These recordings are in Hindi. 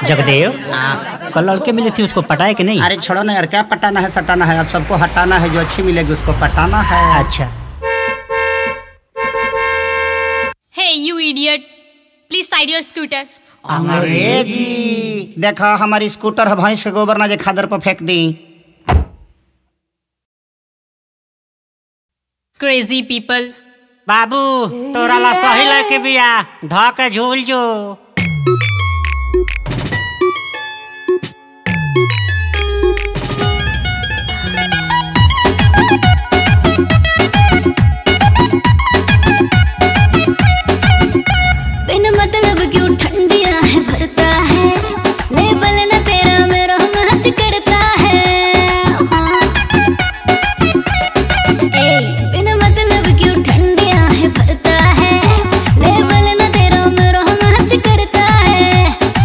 जगदेव, कल लड़के मिली थी, उसको पटाए कि नहीं? अरे छोड़ो ना यार, क्या पटाना है सटाना है, अब सबको हटाना है, जो अच्छी मिलेगी उसको पटाना है। अच्छा। Hey you idiot, please side your scooter. अंग्रेजी देखा, हमारी स्कूटर है, भैंस के गोबर ना जे खादर पर फेंक दी। Crazy people. बाबू तोरा ला सही लड़के बिया, धा के झूल जो। बिन मतलब क्यों ठंडियां है भरता है, लेबल न तेरा मेरा मैच करता है। बिन मतलब क्यों ठंडियां है भरता है, लेबल न तेरा मेरा मैच करता है।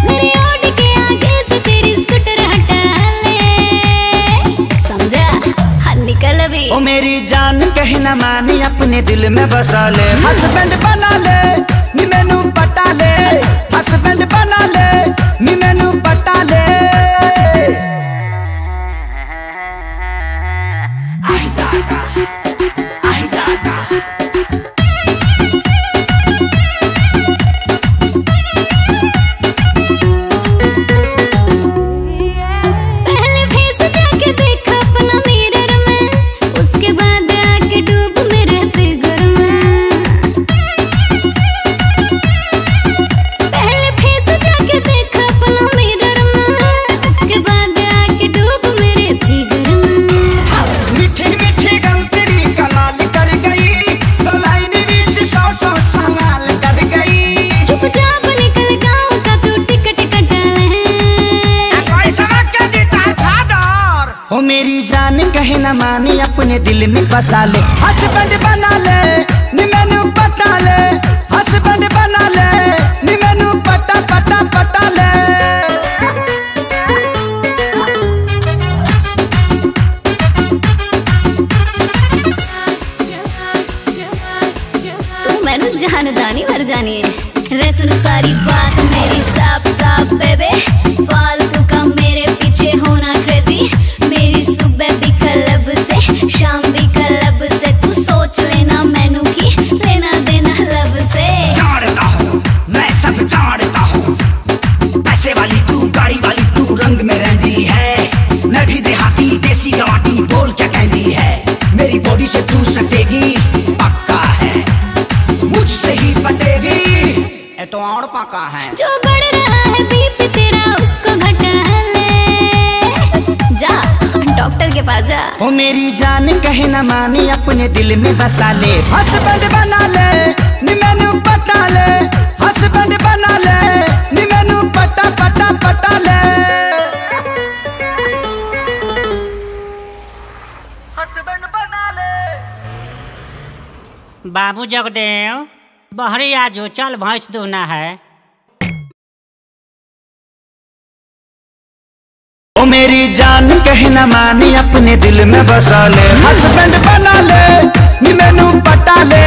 मेरी ओट के आगे से तेरी स्कूटर हटा ले, समझा? हाँ निकल भी। ओ मेरी जान कहीं न मानी, अपने दिल में बसा ले, हस्बैंड बना ले, नी मैनू पटा ले, हस्बैंड बना ले, नी मैनू पटा ले। आई दादा, आई दादा। पहले फेस जाके देखा अपना मिरर में, उसके बाद आके डूब मेरे फिगर में। पहले फेस जाके देखा अपना मिरर में, उसके बाद आके डूब मेरे फिगर में। मीठी मीठी गल तेरी कमाल कर गई, तो लाइन बीच सौ सौ सवाल कर गई। चुपचाप निकल गाँव का तू टिकट कटा ले। ओ मेरी जान कहीं न मानी, अपने दिल में बसा ले, हस्बैंड बना ले, नी मैनू पटा ले, हस्बैंड बना ले, नी मैनू पटा पटा पटा ले। तू मैनू जानदानी मर जानी है, रे सुन सारी बात मेरी साफ साफ बेबे, फालतू का मेरे पीछे होना क्रेजी। मेरी सुबह भी क्लब से, शाम भी क्लब से, तू सोच लेना मैनू की लेना देना लब से। जानता हूँ मैं सब जानता हूँ, पैसे वाली तू, गाड़ी वाली तू, रंग में रहती है, मैं भी देहाती देसी गवाटी, बोल क्या कहती है। मेरी बॉडी से तू सटेगी, पक्का है, मुझसे ही पटेगी, ये तो और पक्का है। जो बढ़ रहा है बीपी तेरा उसको घटा ले, जा डॉक्टर के पास जा। ओ मेरी जान कहीं न मानी, अपने दिल में बसा ले, हस्बैंड बना ले, नी मैनू पटा ले, हस्बैंड बना ले, नी मैनू पटा पटा पटा ले। हस्बैंड बना ले। बाबू जगदेव, बहरी आजो, चल भैंस दूना है। ओ मेरी जान कहीं न मानी, अपने दिल में बसा ले, हस्बैंड बना ले, नी मैनू पटा ले,